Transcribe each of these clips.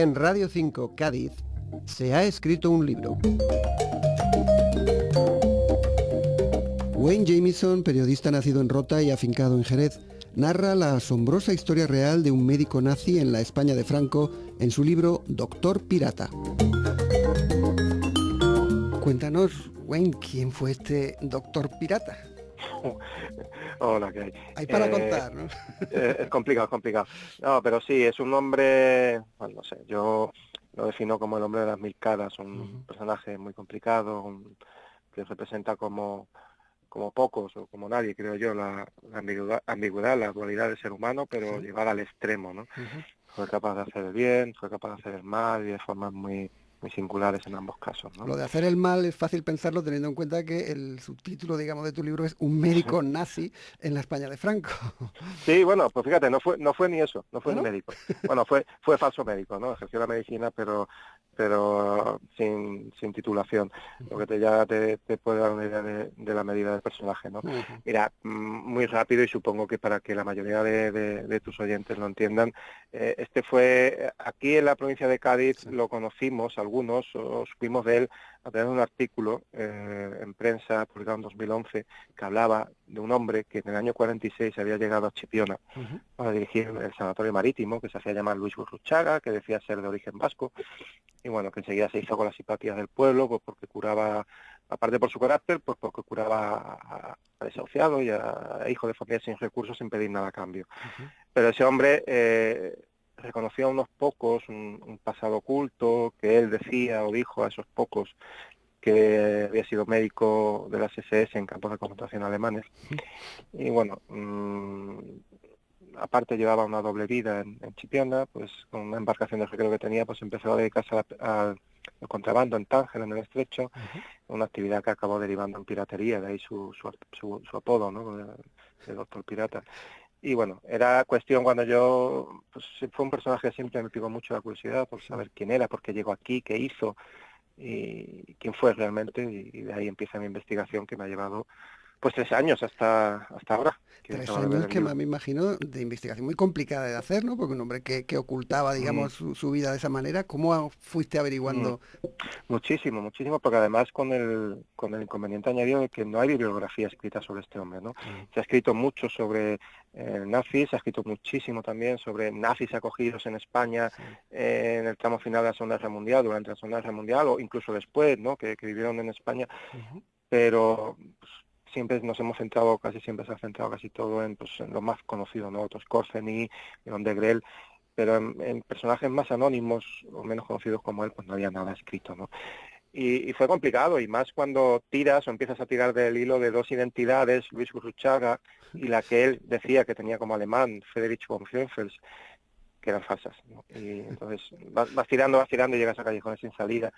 En Radio 5 Cádiz se ha escrito un libro. Wayne Jamieson, periodista nacido en Rota y afincado en Jerez, narra la asombrosa historia real de un médico nazi en la España de Franco en su libro Doctor Pirata. Cuéntanos, Wayne, ¿quién fue este Doctor Pirata? Hola, ¿qué hay? Hay para contar, ¿no? Es complicado, es complicado. No, pero sí, es un hombre, bueno, no sé, yo lo defino como el hombre de las mil caras, un personaje muy complicado, que representa como pocos o como nadie, creo yo, la ambigüedad, la dualidad del ser humano, pero llevada al extremo, ¿no? Fue capaz de hacer el bien, fue capaz de hacer el mal y de formas muy singulares en ambos casos, ¿no? Lo de hacer el mal es fácil pensarlo teniendo en cuenta que el subtítulo, digamos, de tu libro es Un médico nazi en la España de Franco. Sí, bueno, pues fíjate, no fue ni eso, no fue ¿Ah, ni no? médico. Bueno, fue falso médico, ¿no? Ejerció la medicina, pero sin titulación, lo que ya te puede dar una idea de la medida del personaje, ¿no? Mira, muy rápido, y supongo que para que la mayoría de tus oyentes lo entiendan, este fue, aquí en la provincia de Cádiz lo conocimos, algunos, o supimos de él a través de un artículo en prensa publicado en 2011, que hablaba de un hombre que en el año 46 había llegado a Chipiona para dirigir el sanatorio marítimo, que se hacía llamar Luis Gurruchaga, que decía ser de origen vasco, y bueno, que enseguida se hizo con las simpatías del pueblo, pues porque curaba, aparte por su carácter, pues porque curaba a desahuciados y a hijos de familias sin recursos sin pedir nada a cambio. Pero ese hombre reconoció a unos pocos un pasado oculto, que él decía o dijo a esos pocos que había sido médico de las SS en campos de concentración alemanes. Y bueno, aparte llevaba una doble vida en Chipiona, pues con una embarcación de recreo que tenía, pues empezó a dedicarse al contrabando en Tánger, en el Estrecho, una actividad que acabó derivando en piratería, de ahí su apodo, ¿no? De Doctor Pirata. Y bueno, era cuestión cuando yo, pues fue un personaje que siempre me picó mucho la curiosidad por saber quién era, por qué llegó aquí, qué hizo y quién fue realmente, y de ahí empieza mi investigación, que me ha llevado pues 3 años hasta ahora. Que 3 años que me imagino de investigación muy complicada de hacer, ¿no? Porque un hombre que ocultaba, digamos, su vida de esa manera, ¿cómo fuiste averiguando? Muchísimo, porque además con el inconveniente añadido de que no hay bibliografía escrita sobre este hombre, ¿no? Claro. Se ha escrito mucho sobre nazis, se ha escrito muchísimo también sobre nazis acogidos en España en el tramo final de la Segunda Guerra Mundial, durante la Segunda Guerra Mundial, o incluso después, ¿no? Que vivieron en España, pero pues, casi siempre se ha centrado casi todo en lo más conocido, ¿no? Otto Skorzeny, León de Grell, pero en personajes más anónimos o menos conocidos como él, pues no había nada escrito, ¿no? Y fue complicado, y más cuando tiras o empiezas a tirar del hilo de dos identidades, Luis Gurruchaga y la que él decía que tenía como alemán, Friedrich von Frauenfels, que eran falsas, ¿no? Y entonces vas tirando y llegas a callejones sin salida,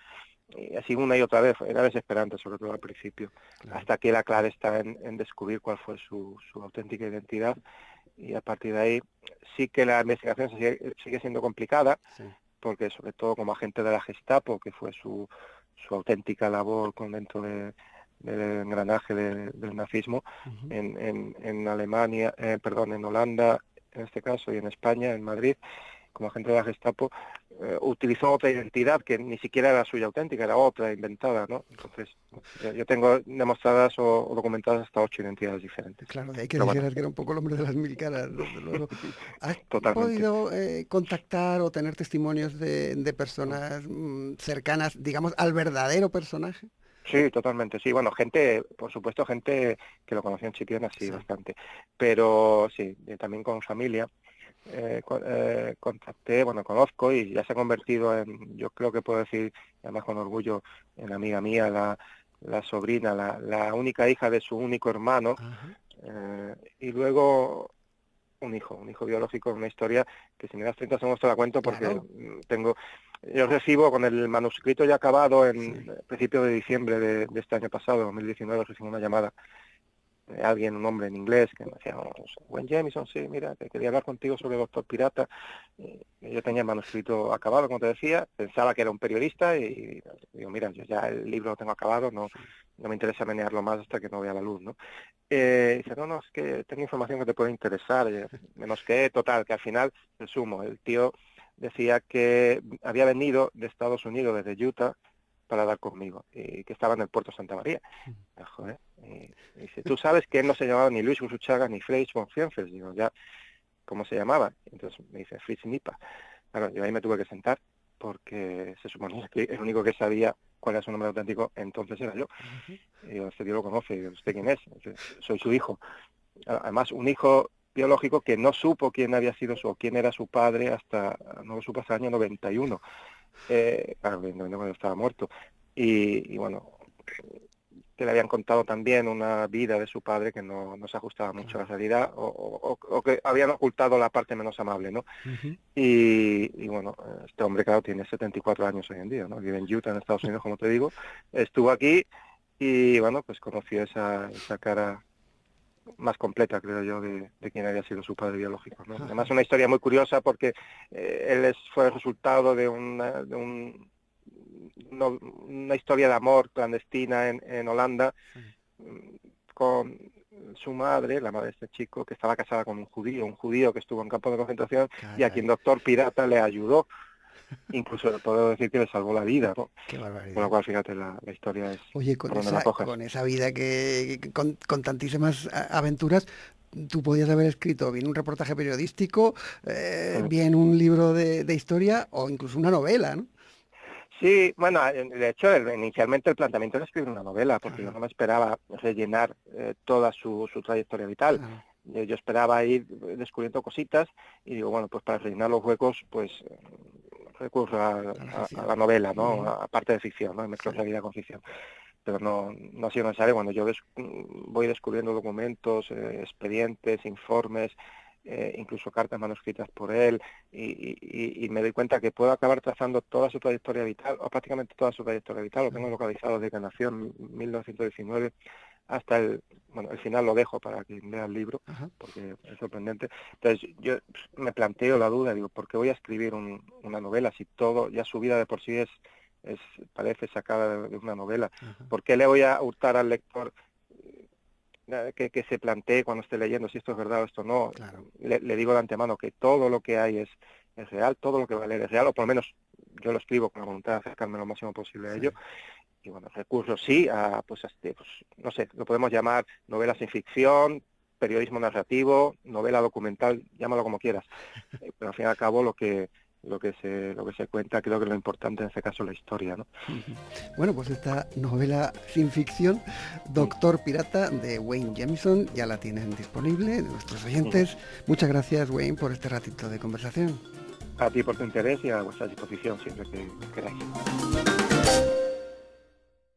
y así una y otra vez. Era desesperante, sobre todo al principio, hasta que la clave está en descubrir cuál fue su auténtica identidad, y a partir de ahí sí que la investigación sigue siendo complicada, porque sobre todo como agente de la Gestapo, que fue su auténtica labor dentro del engranaje del nazismo, en Alemania, en Holanda, en este caso, y en España, en Madrid, como agente de la Gestapo, utilizó otra identidad que ni siquiera era suya auténtica, era otra inventada, ¿no? Entonces, yo tengo demostradas o documentadas hasta 8 identidades diferentes. Claro, de ahí que Pero bueno, dijeras que era un poco el hombre de las mil caras, desde luego. ¿Has totalmente. podido contactar o tener testimonios de personas cercanas, digamos, al verdadero personaje? Sí, totalmente, sí. Bueno, por supuesto, gente que lo conoció en Chipiona, sí, bastante. Pero sí, también con familia. Contacté, conozco, y ya se ha convertido en, yo creo que puedo decir, además con orgullo, en amiga mía, la sobrina, la única hija de su único hermano, y luego un hijo biológico, una historia que si me das 30 segundos te la cuento, porque Claro. yo recibo con el manuscrito ya acabado en principio de diciembre de este año pasado, 2019, recibo una llamada de alguien, un hombre en inglés, que me decía, Wayne Jamieson, sí, mira, que quería hablar contigo sobre Doctor Pirata. Yo tenía el manuscrito acabado, como te decía, pensaba que era un periodista, y digo, mira, yo ya el libro lo tengo acabado, no me interesa menearlo más hasta que no vea la luz, ¿no? Dice, no, es que tengo información que te puede interesar, menos que, total, que al final, resumo, el tío decía que había venido de Estados Unidos, desde Utah, para dar conmigo, y que estaba en el puerto Santa María. Joder, y dice, tú sabes que él no se llamaba ni Luis Usuchaga ni Fritz von Fienfels, digo, ya, ¿cómo se llamaba? Entonces me dice, Fritz Nipa. Claro, yo ahí me tuve que sentar, porque se suponía que el único que sabía cuál era su nombre auténtico entonces era yo. Y digo, este tío lo conoce, y digo, ¿usted quién es? Dice, soy su hijo. Además, un hijo biológico que no supo quién había sido o quién era su padre no lo supo hasta el año 91. Claro, cuando estaba muerto. Y bueno, que le habían contado también una vida de su padre que no se ajustaba mucho a la realidad, o que habían ocultado la parte menos amable, ¿no? Y bueno, este hombre, claro, tiene 74 años hoy en día, ¿no? Vive en Utah, en Estados Unidos, como te digo. Estuvo aquí y, bueno, pues conoció esa cara más completa, creo yo, de quién había sido su padre biológico, ¿no? Además, una historia muy curiosa porque él fue el resultado de una historia de amor clandestina en Holanda, con su madre, la madre de este chico, que estaba casada con un judío que estuvo en campo de concentración. Caray. Y a quien Doctor Pirata le ayudó. Incluso puedo decir que le salvó la vida, ¿no? Qué barbaridad. Con lo cual, fíjate, la historia es... Oye, con esa vida con tantísimas aventuras, tú podías haber escrito bien un reportaje periodístico, bien un libro de historia o incluso una novela, ¿no? Sí, bueno, de hecho, inicialmente el planteamiento era escribir una novela, porque yo no me esperaba rellenar toda su trayectoria vital. Yo esperaba ir descubriendo cositas y digo, bueno, pues para rellenar los huecos, pues recurro a la novela, ¿no? Aparte de ficción, ¿no? Mezclo realidad con ficción. Pero no ha sido necesario. Cuando yo voy descubriendo documentos, expedientes, informes, incluso cartas manuscritas por él, y me doy cuenta que puedo acabar trazando toda su trayectoria vital, o prácticamente toda su trayectoria vital. Lo tengo localizado desde que nació en 1919 hasta el final. Lo dejo para quien lea el libro, porque es sorprendente. Entonces yo me planteo la duda, digo, ¿por qué voy a escribir una novela si todo, ya su vida de por sí parece sacada de una novela? ¿Por qué le voy a hurtar al lector que se plantee cuando esté leyendo si esto es verdad o esto no? Claro. Le digo de antemano que todo lo que hay es real, todo lo que va a leer es real, o por lo menos yo lo escribo con la voluntad de acercarme lo máximo posible a ello. Y bueno, recursos sí pues no sé, lo podemos llamar novela sin ficción, periodismo narrativo, novela documental, llámalo como quieras. Pero al fin y al cabo lo que se cuenta, creo que lo importante en este caso es la historia, ¿no? Bueno, pues esta novela sin ficción, Doctor Pirata, de Wayne Jemison, ya la tienen disponible, nuestros oyentes. Muchas gracias, Wayne, por este ratito de conversación. A ti por tu interés y a vuestra disposición siempre que queráis.